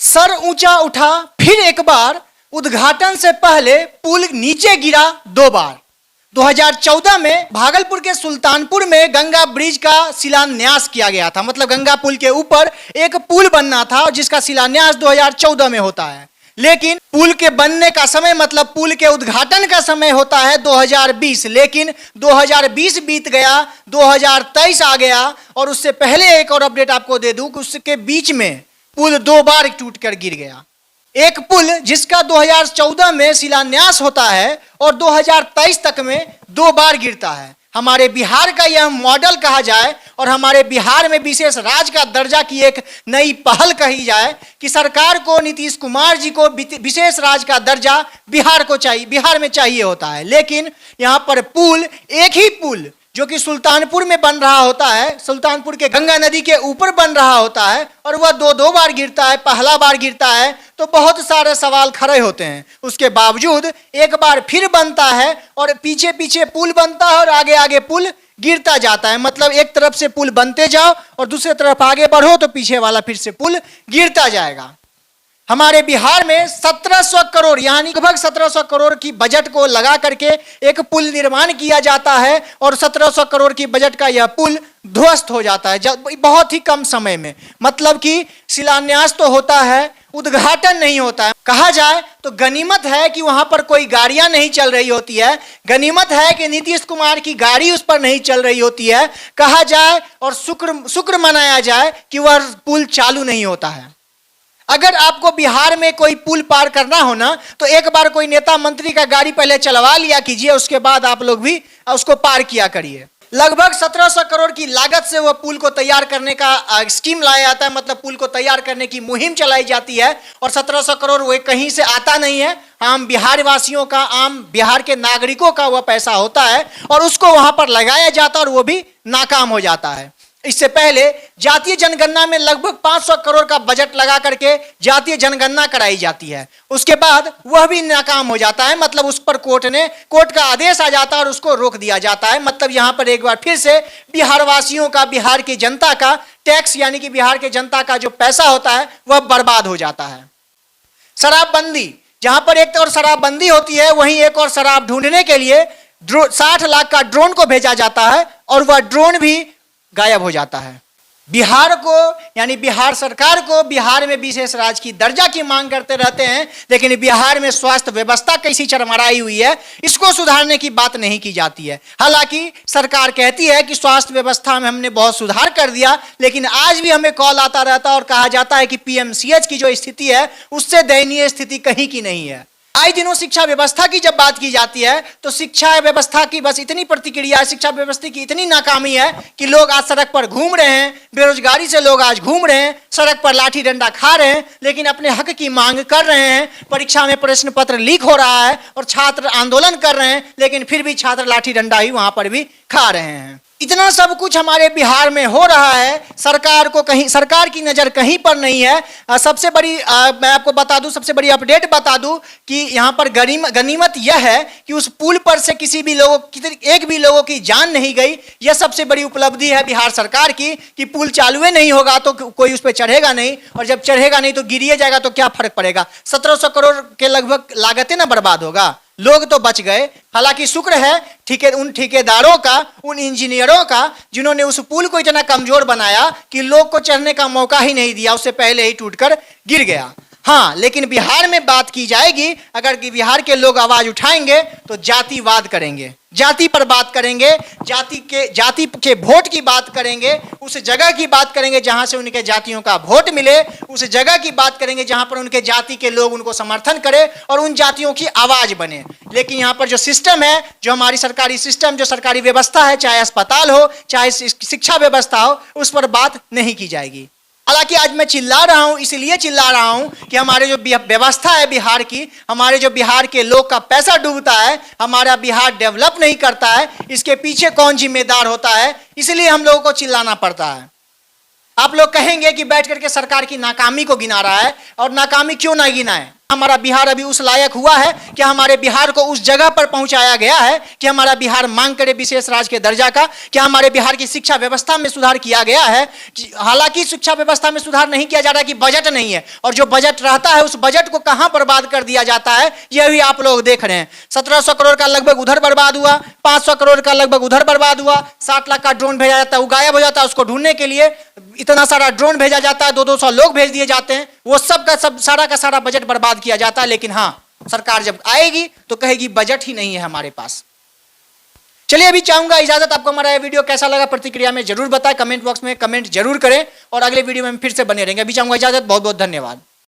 Sir ऊंचा उठा फिर एक बार, उद्घाटन से पहले पुल नीचे गिरा 2 बार। 2014 में भागलपुर के सुल्तानपुर में गंगा ब्रिज का शिलान्यास किया गया था। मतलब गंगा पुल के ऊपर एक पुल बनना था जिसका शिलान्यास 2014 में होता है। लेकिन पुल के बनने का समय, मतलब पुल के उद्घाटन का समय होता है 2020। लेकिन 2020 बीत गया, 2023 आ गया और उससे पहले एक और अपडेट आपको दे दूं कि उसके बीच में पुल 2 बार टूटकर गिर गया। एक पुल जिसका 2014 में शिलान्यास होता है और 2023 तक में 2 बार गिरता है। हमारे बिहार का यह मॉडल कहा जाए और हमारे बिहार में विशेष राज्य का दर्जा की एक नई पहल कही जाए कि सरकार को, नीतीश कुमार जी को विशेष राज्य का दर्जा बिहार में चाहिए होता है। लेकिन यहाँ पर पुल, एक ही पुल जो कि सुल्तानपुर में बन रहा होता है, सुल्तानपुर के गंगा नदी के ऊपर बन रहा होता है और वह 2 बार गिरता है। पहला बार गिरता है तो बहुत सारे सवाल खड़े होते हैं। उसके बावजूद एक बार फिर बनता है और पीछे पीछे पुल बनता है और आगे आगे पुल गिरता जाता है। मतलब एक तरफ से पुल बनते जाओ और दूसरी तरफ आगे बढ़ो तो पीछे वाला फिर से पुल गिरता जाएगा। हमारे बिहार में 1700 करोड़ यानी लगभग 1700 करोड़ की बजट को लगा करके एक पुल निर्माण किया जाता है और 1700 करोड़ की बजट का यह पुल ध्वस्त हो जाता है बहुत ही कम समय में। मतलब कि शिलान्यास तो होता है, उद्घाटन नहीं होता है। कहा जाए तो गनीमत है कि वहां पर कोई गाड़ियां नहीं चल रही होती है, गनीमत है कि नीतीश कुमार की गाड़ी उस पर नहीं चल रही होती है। कहा जाए और शुक्र मनाया जाए कि वह पुल चालू नहीं होता है। अगर आपको बिहार में कोई पुल पार करना हो ना, तो एक बार कोई नेता मंत्री का गाड़ी पहले चलवा लिया कीजिए, उसके बाद आप लोग भी उसको पार किया करिए। लगभग 1700 करोड़ की लागत से वह पुल को तैयार करने का स्कीम लाया जाता है। मतलब पुल को तैयार करने की मुहिम चलाई जाती है और 1700 करोड़ वह कहीं से आता नहीं है, आम बिहार वासियों का, आम बिहार के नागरिकों का वह पैसा होता है और उसको वहां पर लगाया जाता है और वो भी नाकाम हो जाता है। इससे पहले जातीय जनगणना में लगभग 500 करोड़ का बजट लगा करके जातीय जनगणना कराई जाती है। उसके बाद वह भी नाकाम हो जाता है। मतलब उस पर कोर्ट का आदेश आ जाता है और उसको रोक दिया जाता है। मतलब यहां पर एक बार फिर से बिहार वासियों का, बिहार की जनता का टैक्स यानी कि बिहार के जनता का जो पैसा होता है वह बर्बाद हो जाता है। शराबबंदी, जहां पर एक और शराबबंदी होती है, वहीं एक और शराब ढूंढने के लिए 60 लाख का ड्रोन को भेजा जाता है और वह ड्रोन भी गायब हो जाता है। बिहार को यानी बिहार सरकार को बिहार में विशेष राज्य की दर्जा की मांग करते रहते हैं, लेकिन बिहार में स्वास्थ्य व्यवस्था कैसी चरमराई हुई है, इसको सुधारने की बात नहीं की जाती है। हालांकि सरकार कहती है कि स्वास्थ्य व्यवस्था में हमने बहुत सुधार कर दिया, लेकिन आज भी हमें कॉल आता रहता है और कहा जाता है कि पीएमसीएच की जो स्थिति है उससे दयनीय स्थिति कहीं की नहीं है। आए दिनों शिक्षा व्यवस्था की जब बात की जाती है तो शिक्षा व्यवस्था की बस इतनी प्रतिक्रिया है, शिक्षा व्यवस्था की इतनी नाकामी है कि लोग आज सड़क पर घूम रहे हैं, बेरोजगारी से लोग आज घूम रहे हैं, सड़क पर लाठी डंडा खा रहे हैं, लेकिन अपने हक की मांग कर रहे हैं। परीक्षा में प्रश्न पत्र लीक हो रहा है और छात्र आंदोलन कर रहे हैं, लेकिन फिर भी छात्र लाठी डंडा ही वहां पर भी खा रहे हैं। इतना सब कुछ हमारे बिहार में हो रहा है, सरकार की नजर कहीं पर नहीं है। सबसे बड़ी मैं आपको बता दूं, सबसे बड़ी अपडेट बता दूं कि यहां पर गनीमत यह है कि उस पुल पर से एक भी लोगों की जान नहीं गई। यह सबसे बड़ी उपलब्धि है बिहार सरकार की कि पुल चालू नहीं होगा तो कोई उस पर चढ़ेगा नहीं, और जब चढ़ेगा नहीं तो गिरिए जाएगा तो क्या फर्क पड़ेगा। 1700 करोड़ के लगभग लागतें ना बर्बाद होगा, लोग तो बच गए। हालांकि शुक्र है उन ठेकेदारों का, उन इंजीनियरों का जिन्होंने उस पुल को इतना कमजोर बनाया कि लोग को चढ़ने का मौका ही नहीं दिया, उससे पहले ही टूटकर गिर गया। हाँ, लेकिन बिहार में बात की जाएगी, अगर कि बिहार के लोग आवाज उठाएंगे तो जातिवाद करेंगे, जाति पर बात करेंगे, जाति के वोट की बात करेंगे, उस जगह की बात करेंगे जहां से उनके जातियों का वोट मिले, उस जगह की बात करेंगे जहां पर उनके जाति के लोग उनको समर्थन करें और उन जातियों की आवाज बने। लेकिन यहाँ पर जो सिस्टम है, जो हमारी सरकारी सिस्टम, जो सरकारी व्यवस्था है, चाहे अस्पताल हो, चाहे शिक्षा व्यवस्था हो, उस पर बात नहीं की जाएगी। हालांकि आज मैं चिल्ला रहा हूं, इसलिए चिल्ला रहा हूं कि हमारे जो व्यवस्था है बिहार की, हमारे जो बिहार के लोग का पैसा डूबता है, हमारा बिहार डेवलप नहीं करता है, इसके पीछे कौन जिम्मेदार होता है, इसलिए हम लोगों को चिल्लाना पड़ता है। आप लोग कहेंगे कि बैठ करके सरकार की नाकामी को गिना रहा है, और नाकामी क्यों ना गिनाए। हमारा बिहार अभी उस लायक हुआ है कि हमारे बिहार को उस जगह पर पहुंचाया गया है कि हमारा बिहार मांग करे विशेष राज्य के दर्जा का? क्या हमारे बिहार की शिक्षा व्यवस्था में सुधार किया गया है? हालांकि शिक्षा व्यवस्था में सुधार नहीं किया जा रहा कि बजट नहीं है, और जो बजट रहता है उस बजट को कहां बर्बाद कर दिया जाता है यह भी आप लोग देख रहे हैं। 1700 करोड़ का लगभग उधर बर्बाद हुआ, 500 करोड़ का लगभग उधर बर्बाद हुआ, 60 लाख का ड्रोन भेजा जाता है, वो गायब हो जाता है, उसको ढूंढने के लिए इतना सारा ड्रोन भेजा जाता है, 200 लोग भेज दिए जाते हैं, वो सब का सब सारा का सारा बजट बर्बाद किया जाता है। लेकिन हाँ, सरकार जब आएगी तो कहेगी बजट ही नहीं है हमारे पास। चलिए अभी चाहूंगा इजाजत। आपको हमारा ये वीडियो कैसा लगा प्रतिक्रिया में जरूर बताएं, कमेंट बॉक्स में कमेंट जरूर करें, और अगले वीडियो में हम फिर से बने रहेंगे। अभी चाहूंगा इजाजत, बहुत बहुत धन्यवाद।